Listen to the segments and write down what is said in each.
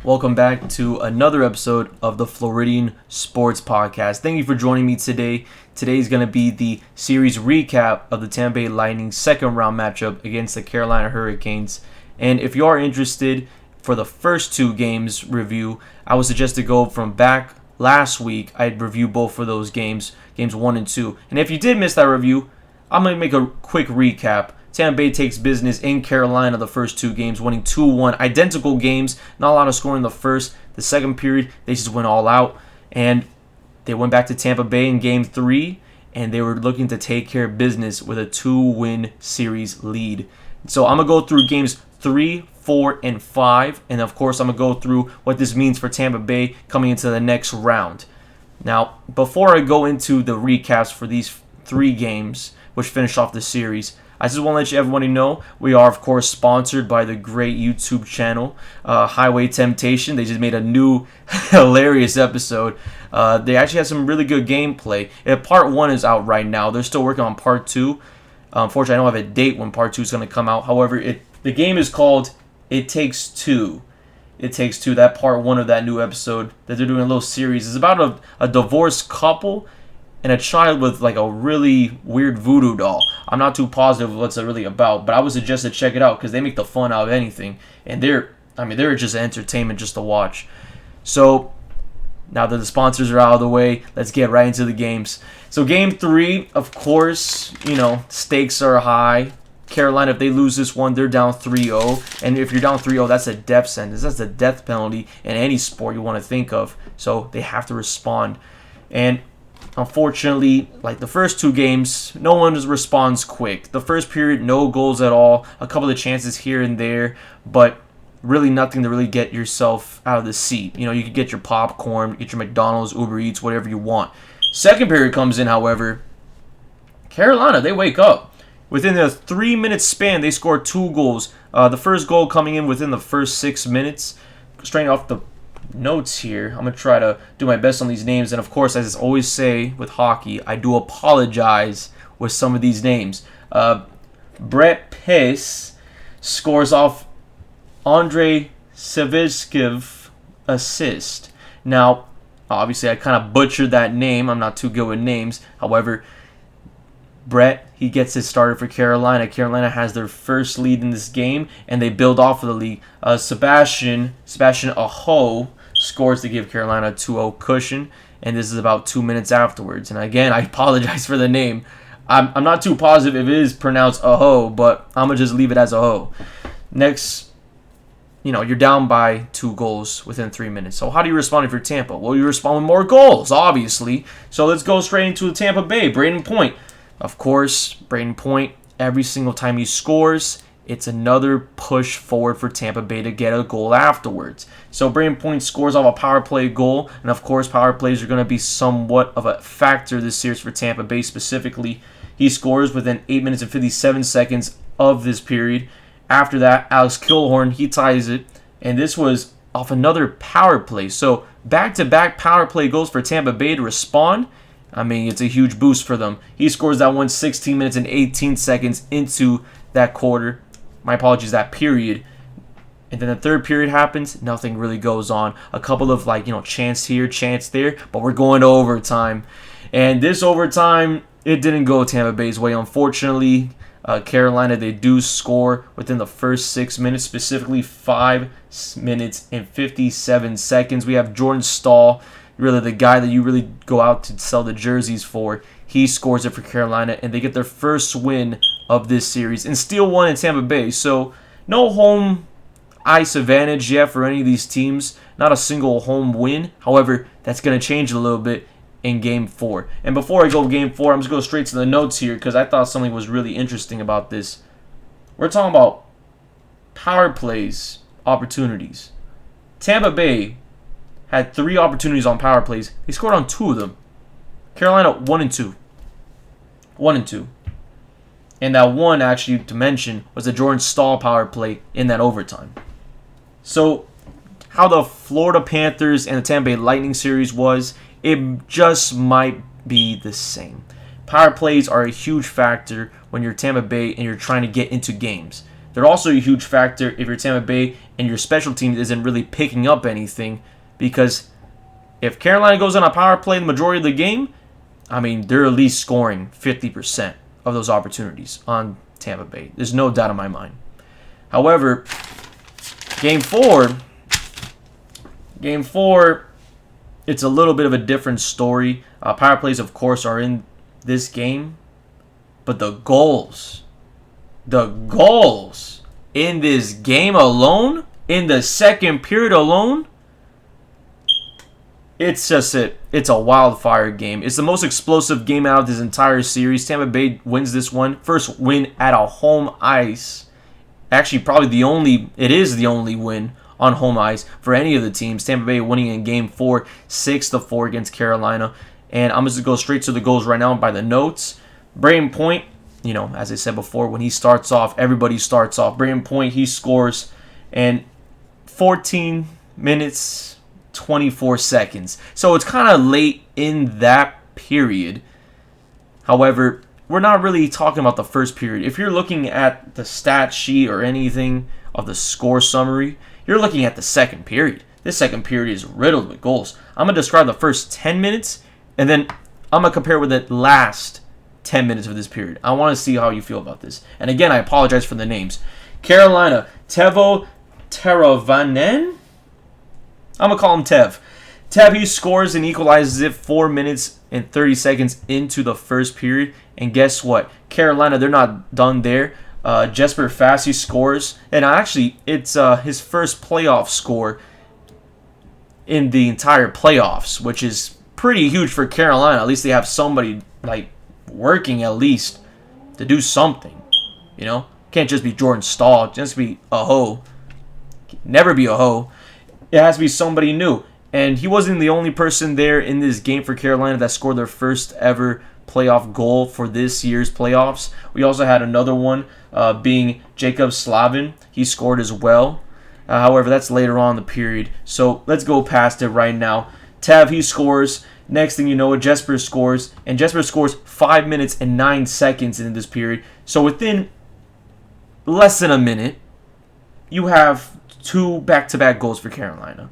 Welcome back to another episode of the Floridian Sports Podcast. Thank you for joining me today. Today is going to be the series recap of the Tampa Bay Lightning second round matchup against the Carolina Hurricanes. And if you are interested for the first two games review, I would suggest to go from back last week. I'd review both of those games 1 and 2. And if you did miss that review, I'm going to make a quick recap. Tampa Bay takes business in Carolina the first two games, winning 2-1. Identical games, not a lot of scoring in the first. The second period, they just went all out. And they went back to Tampa Bay in Game 3, and they were looking to take care of business with a 2-win series lead. So I'm going to go through Games 3, 4, and 5. And, of course, I'm going to go through what this means for Tampa Bay coming into the next round. Now, before I go into the recaps for these three games, which finished off the series, I just want to let everybody know we are, of course, sponsored by the great YouTube channel, Highway Temptation. They just made a new hilarious episode. They actually had some really good gameplay. Part 1 is out right now. They're still working on Part 2. Unfortunately, I don't have a date when Part 2 is going to come out. However, the game is called It Takes Two. It Takes Two. That Part 1 of that new episode that they're doing a little series is about a divorced couple and a child with like a really weird voodoo doll. I'm not too positive what's it really about, but I would suggest to check it out because they make the fun out of anything, and they're just entertainment just to watch. So now that the sponsors are out of the way, let's get right into the games. So Game 3, of course, stakes are high. Carolina, if they lose this one, they're down 3-0. And if you're down 3-0, that's a death sentence. That's a death penalty in any sport you want to think of. So they have to respond. And unfortunately, like the first two games, no one responds quick. The first period, no goals at all. A couple of chances here and there, but really nothing to really get yourself out of the seat. You could get your popcorn, get your McDonald's, Uber Eats, whatever you want. Second period comes in, however, Carolina, they wake up. Within a 3-minute span, they scored 2 goals. The first goal coming in within the first 6 minutes. Straight off the notes here, I'm going to try to do my best on these names. And, of course, as I always say with hockey, I do apologize with some of these names. Brett Pace scores off Andrei Sevizkiv assist. Now, obviously, I kind of butchered that name. I'm not too good with names. However, Brett, he gets it started for Carolina. Carolina has their first lead in this game, and they build off of the lead. Sebastian Aho scores to give Carolina a 2-0 cushion, and this is about 2 minutes afterwards. And again, I apologize for the name. I'm not too positive if it is pronounced Aho, but I'm going to just leave it as Aho. Next, you're down by 2 goals within 3 minutes. So how do you respond if you're Tampa? Well, you respond with more goals, obviously. So let's go straight into Tampa Bay. Brayden Point. Of course, Brayden Point, every single time he scores, it's another push forward for Tampa Bay to get a goal afterwards. So Brayden Point scores off a power play goal, and of course power plays are going to be somewhat of a factor this series for Tampa Bay specifically. He scores within 8 minutes and 57 seconds of this period. After that, Alex Killorn, he ties it, and this was off another power play. So back-to-back power play goals for Tampa Bay to respond. It's a huge boost for them. He scores that one 16 minutes and 18 seconds into that quarter. My apologies, that period. And then the third period happens. Nothing really goes on. A couple of chance here, chance there. But we're going to overtime. And this overtime, it didn't go Tampa Bay's way. Unfortunately, Carolina, they do score within the first 6 minutes. Specifically 5 minutes and 57 seconds. We have Jordan Staal, really the guy that you really go out to sell the jerseys for. He scores it for Carolina, and they get their first win of this series and steal one in Tampa Bay. So no home ice advantage yet for any of these teams. Not a single home win. However, that's going to change a little bit in Game 4. And before I go Game 4, I'm just going to go straight to the notes here because I thought something was really interesting about this. We're talking about power plays opportunities. Tampa Bay had 3 opportunities on power plays. They scored on 2 of them. Carolina, 1 and 2. 1 and 2. And that one, actually, to mention, was the Jordan Staal power play in that overtime. So, how the Florida Panthers and the Tampa Bay Lightning series was, it just might be the same. Power plays are a huge factor when you're Tampa Bay and you're trying to get into games. they're also a huge factor if you're Tampa Bay and your special teams isn't really picking up anything, because if Carolina goes on a power play the majority of the game, I mean, they're at least scoring 50% of those opportunities on Tampa Bay. There's no doubt in my mind. However, Game 4, it's a little bit of a different story. Power plays, of course, are in this game, but the goals in this game alone, in the second period alone, it's a wildfire game. It's the most explosive game out of this entire series. Tampa Bay wins this one. First win at a home ice. Actually, it is the only win on home ice for any of the teams. Tampa Bay winning in Game 4, 6-4 against Carolina. And I'm just going to go straight to the goals right now by the notes. Brayden Point, as I said before, when he starts off, everybody starts off. Brayden Point, he scores, and 14 minutes, 24 seconds. So it's kind of late in that period. However, we're not really talking about the first period. If you're looking at the stat sheet or anything of the score summary, you're looking at the second period. This second period is riddled with goals. I'm going to describe the first 10 minutes, and then I'm going to compare with the last 10 minutes of this period. I want to see how you feel about this. And again, I apologize for the names. Carolina, Teuvo Teravainen? I'm going to call him Tev. Tev, he scores and equalizes it 4 minutes and 30 seconds into the first period. And guess what? Carolina, they're not done there. Jesper Fassi scores. And actually, it's his first playoff score in the entire playoffs, which is pretty huge for Carolina. At least they have somebody working at least to do something. Can't just be Jordan Staal. Just be a hoe. Never be a hoe. It has to be somebody new. And he wasn't the only person there in this game for Carolina that scored their first ever playoff goal for this year's playoffs. We also had another one being Jacob Slavin. He scored as well. However, that's later on in the period. So let's go past it right now. Tav, he scores. Next thing you know, Jesper scores. And Jesper scores 5 minutes and 9 seconds in this period. So within less than a minute, you have 2 back-to-back goals for Carolina.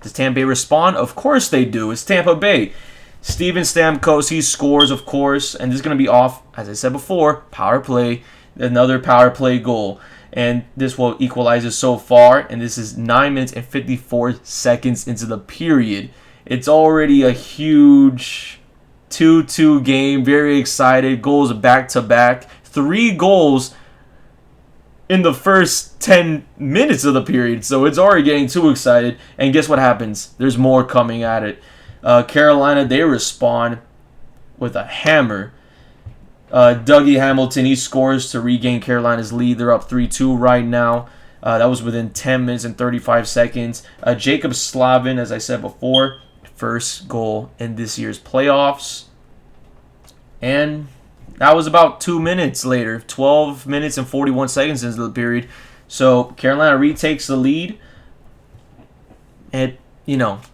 Does Tampa Bay respond? Of course they do. It's Tampa Bay. Steven Stamkos, he scores, of course. And this is going to be off, as I said before, power play. Another power play goal. And this will equalize it so far. And this is 9 minutes and 54 seconds into the period. It's already a huge 2-2 game. Very excited. Goals back-to-back. 3 goals in the first 10 minutes of the period. So it's already getting too excited. And guess what happens? There's more coming at it. Carolina, they respond with a hammer. Dougie Hamilton, he scores to regain Carolina's lead. They're up 3-2 right now. That was within 10 minutes and 35 seconds. Jacob Slavin, as I said before, first goal in this year's playoffs. And that was about 2 minutes later, 12 minutes and 41 seconds into the period. So Carolina retakes the lead. And,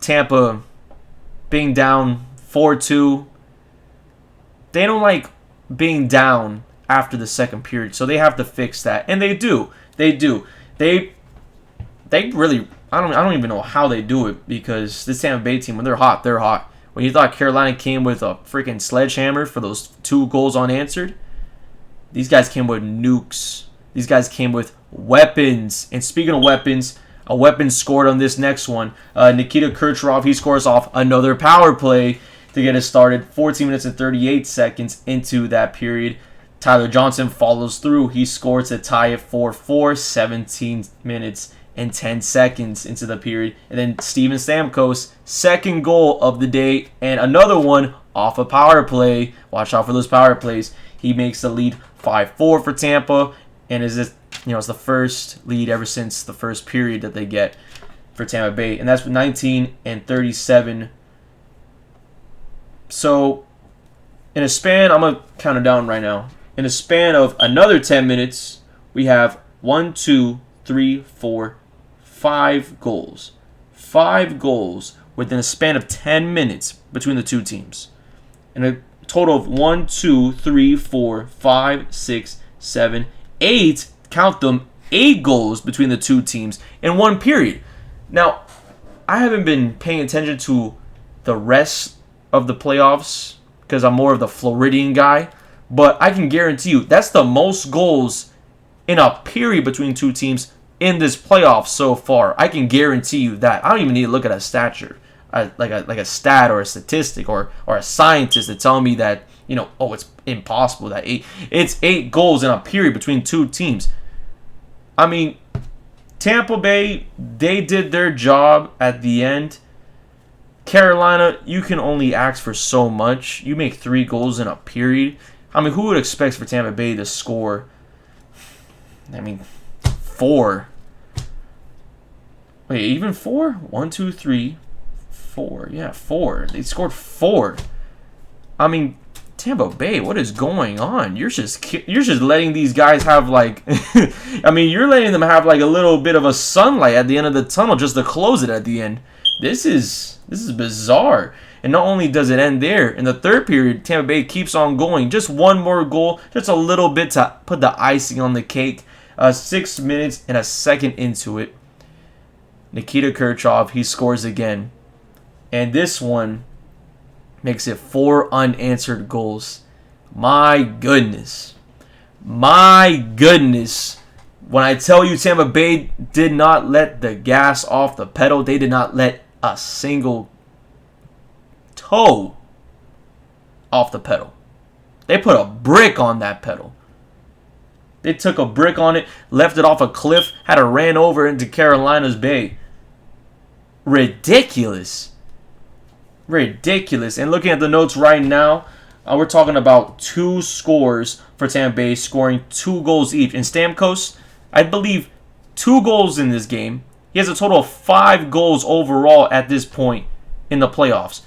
Tampa being down 4-2, they don't like being down after the second period. So they have to fix that. And they do. They do. They really, I don't even know how they do it, because this Tampa Bay team, when they're hot, they're hot. When you thought Carolina came with a freaking sledgehammer for those 2 goals unanswered, these guys came with nukes. These guys came with weapons. And speaking of weapons, a weapon scored on this next one. Nikita Kucherov, he scores off another power play to get us started. 14 minutes and 38 seconds into that period. Tyler Johnson follows through. He scores to tie it 4-4, 17 minutes and 10 seconds into the period. And then Steven Stamkos, second goal of the day, and another one off a power play. Watch out for those power plays. He makes the lead 5-4 for Tampa, and it's the first lead ever since the first period that they get for Tampa Bay. And that's 19 and 37. So in a span, I'm going to count it down right now. In a span of another 10 minutes, we have 1, 2, 3, 4, 5 goals. 5 goals within a span of 10 minutes between the two teams. And a total of 1, 2, 3, 4, 5, 6, 7, 8, count them, 8 goals between the two teams in one period. Now, I haven't been paying attention to the rest of the playoffs because I'm more of the Floridian guy, but I can guarantee you that's the most goals in a period between two teams in this playoff so far. I can guarantee you that. I don't even need to look at a stature, like a stat or a statistic or a scientist to tell me that, it's impossible that it's 8 goals in a period between two teams. I mean, Tampa Bay, they did their job at the end. Carolina, you can only ask for so much. You make 3 goals in a period. I mean, who would expect for Tampa Bay to score, 4? Wait, even 4? 1, 2, 3, 4. Yeah, 4. They scored 4. I mean, Tampa Bay, what is going on? You're just letting these guys have you're letting them have a little bit of a sunlight at the end of the tunnel just to close it at the end. This is bizarre. And not only does it end there, in the third period, Tampa Bay keeps on going. Just one more goal, just a little bit to put the icing on the cake. 6 minutes and a second into it, Nikita Kucherov, he scores again. And this one makes it 4 unanswered goals. My goodness. When I tell you Tampa Bay did not let the gas off the pedal, they did not let a single toe off the pedal. They put a brick on that pedal. They took a brick on it, left it off a cliff, had it ran over into Carolina's Bay. Ridiculous. And looking at the notes right now, we're talking about 2 scores for Tampa Bay, scoring 2 goals each. And Stamkos, I believe, 2 goals in this game. He has a total of 5 goals overall at this point in the playoffs.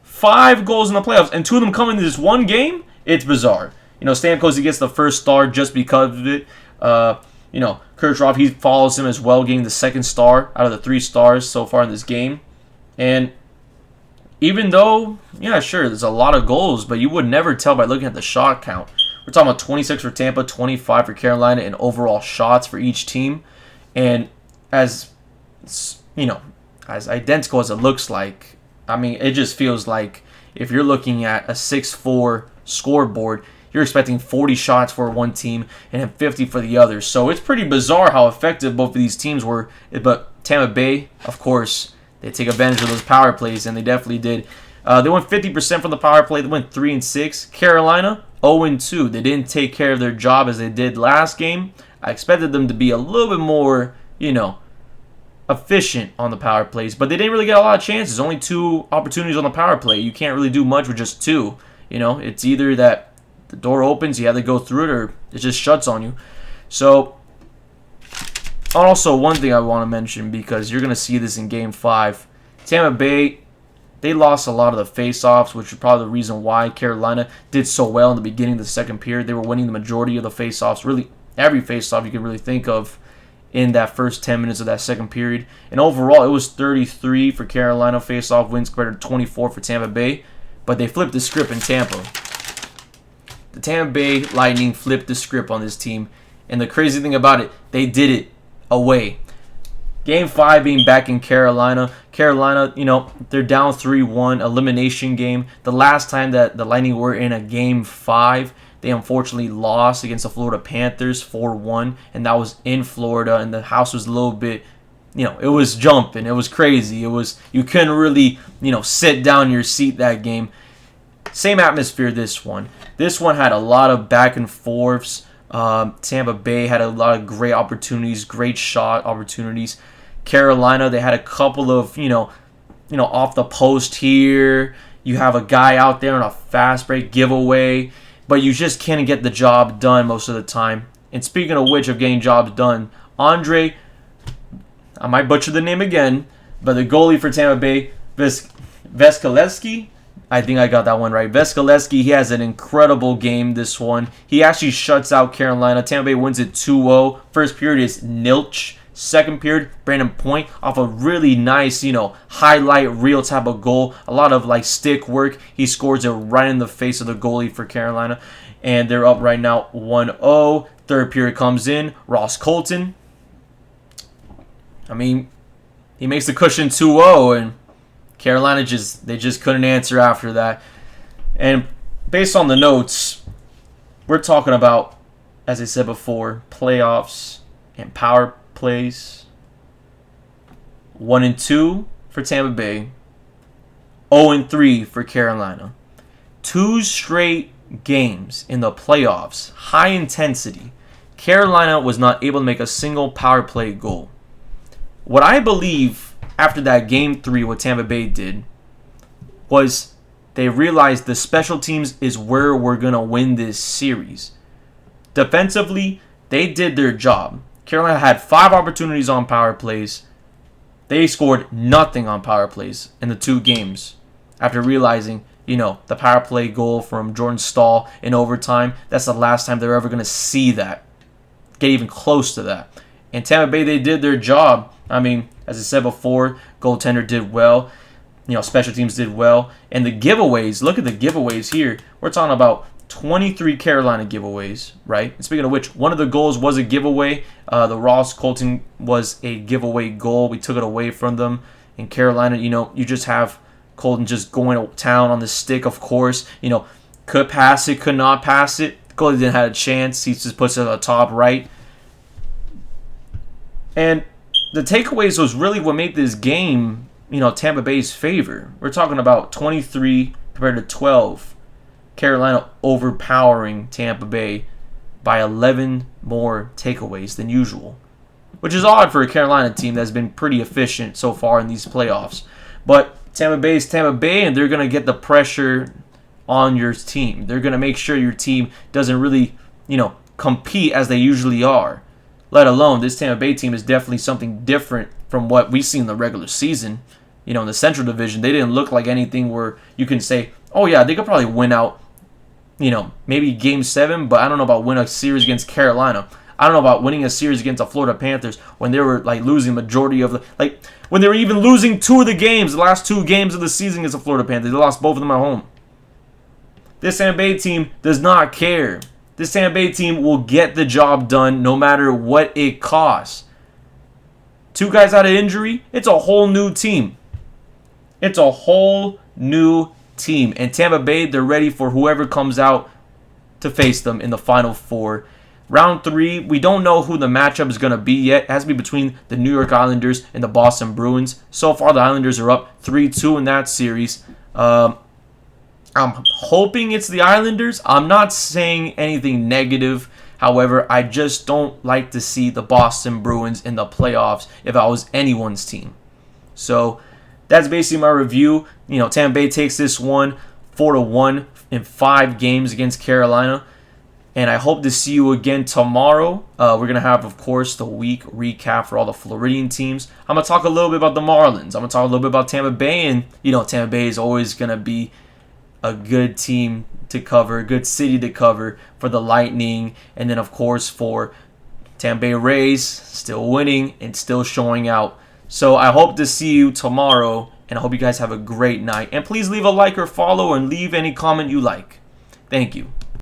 5 goals in the playoffs, and 2 of them come in this one game? It's bizarre. Stamkos, he gets the first star just because of it. Kucherov, he follows him as well, getting the second star out of the 3 stars so far in this game. And even though, sure, there's a lot of goals, but you would never tell by looking at the shot count. We're talking about 26 for Tampa, 25 for Carolina in overall shots for each team. And as identical as it looks like, it just feels like if you're looking at a 6-4 scoreboard, you're expecting 40 shots for one team and then 50 for the other. So it's pretty bizarre how effective both of these teams were. But Tampa Bay, of course, they take advantage of those power plays, and they definitely did. They went 50% from the power play. They went 3-6. Carolina, 0-2. They didn't take care of their job as they did last game. I expected them to be a little bit more, efficient on the power plays, but they didn't really get a lot of chances. Only 2 opportunities on the power play. You can't really do much with just 2. It's either that the door opens, you have to go through it, or it just shuts on you. So, also, one thing I want to mention, because you're going to see this in Game 5. Tampa Bay, they lost a lot of the face-offs, which is probably the reason why Carolina did so well in the beginning of the second period. They were winning the majority of the face-offs, really every face-off you can really think of in that first 10 minutes of that second period. And overall, it was 33 for Carolina face-off wins compared to 24 for Tampa Bay. But they flipped the script in Tampa. The Tampa Bay Lightning flipped the script on this team. And the crazy thing about it, they did it away. Game 5 being back in Carolina. Carolina, they're down 3-1, elimination game. The last time that the Lightning were in a Game 5, they unfortunately lost against the Florida Panthers 4-1, and that was in Florida, and the house was a little bit, it was jumping. It was crazy. You couldn't really, sit down in your seat that game. Same atmosphere this one. This one had a lot of back and forths. Tampa Bay had a lot of great opportunities, great shot opportunities. Carolina, they had a couple of, off the post here. You have a guy out there on a fast break giveaway, but you just can't get the job done most of the time. And speaking of which, of getting jobs done, Andre, I might butcher the name again, but the goalie for Tampa Bay, Vasilevskiy, I think I got that one right. Vasilevskiy, he has an incredible game this one. He actually shuts out Carolina. Tampa Bay wins it 2-0. First period is nilch. Second period, Brandon Point off a really nice, highlight reel type of goal. A lot of stick work. He scores it right in the face of the goalie for Carolina. And they're up right now 1-0. Third period comes in, Ross Colton. I mean, he makes the cushion 2-0, and Carolina just couldn't answer after that. And based on the notes, we're talking about, as I said before, playoffs and power plays. 1-2 for Tampa Bay. 0-3 for Carolina. 2 straight games in the playoffs, high intensity. Carolina was not able to make a single power play goal. What I believe after that game 3, what Tampa Bay did, was they realized the special teams is where we're going to win this series. Defensively, they did their job. Carolina had 5 opportunities on power plays. They scored nothing on power plays in the 2 games after realizing, the power play goal from Jordan Stahl in overtime, that's the last time they're ever going to see that. Get even close to that. And Tampa Bay, they did their job. I mean, as I said before, goaltender did well. Special teams did well. And the giveaways, look at the giveaways here. We're talking about 23 Carolina giveaways, right? And speaking of which, one of the goals was a giveaway. The Ross Colton was a giveaway goal. We took it away from them. In Carolina, you just have Colton just going to town on the stick, of course. Could pass it, could not pass it. Goalie didn't have a chance. He just puts it on the top right. And the takeaways was really what made this game, Tampa Bay's favor. We're talking about 23 compared to 12. Carolina overpowering Tampa Bay by 11 more takeaways than usual, which is odd for a Carolina team that's been pretty efficient so far in these playoffs. But Tampa Bay is Tampa Bay, and they're going to get the pressure on your team. They're going to make sure your team doesn't really, compete as they usually are. Let alone, this Tampa Bay team is definitely something different from what we see in the regular season. In the Central Division, they didn't look like anything where you can say, oh yeah, they could probably win out, maybe Game 7, but I don't know about winning a series against Carolina. I don't know about winning a series against the Florida Panthers when they were losing majority of when they were even losing 2 of the games, the last 2 games of the season against the Florida Panthers. They lost both of them at home. This Tampa Bay team does not care. This Tampa Bay team will get the job done no matter what it costs. 2 guys out of injury, it's a whole new team. It's a whole new team. And Tampa Bay, they're ready for whoever comes out to face them in the Final 4. Round 3, we don't know who the matchup is going to be yet. It has to be between the New York Islanders and the Boston Bruins. So far, the Islanders are up 3-2 in that series. I'm hoping it's the Islanders. I'm not saying anything negative. However, I just don't like to see the Boston Bruins in the playoffs if I was anyone's team. So that's basically my review. Tampa Bay takes this one 4-1 in 5 games against Carolina. And I hope to see you again tomorrow. We're going to have, of course, the week recap for all the Floridian teams. I'm going to talk a little bit about the Marlins. I'm going to talk a little bit about Tampa Bay. And, Tampa Bay is always going to be a good team to cover, a good city to cover for the Lightning. And then, of course, for Tampa Bay Rays, still winning and still showing out. So I hope to see you tomorrow. And I hope you guys have a great night. And please leave a like or follow and leave any comment you like. Thank you.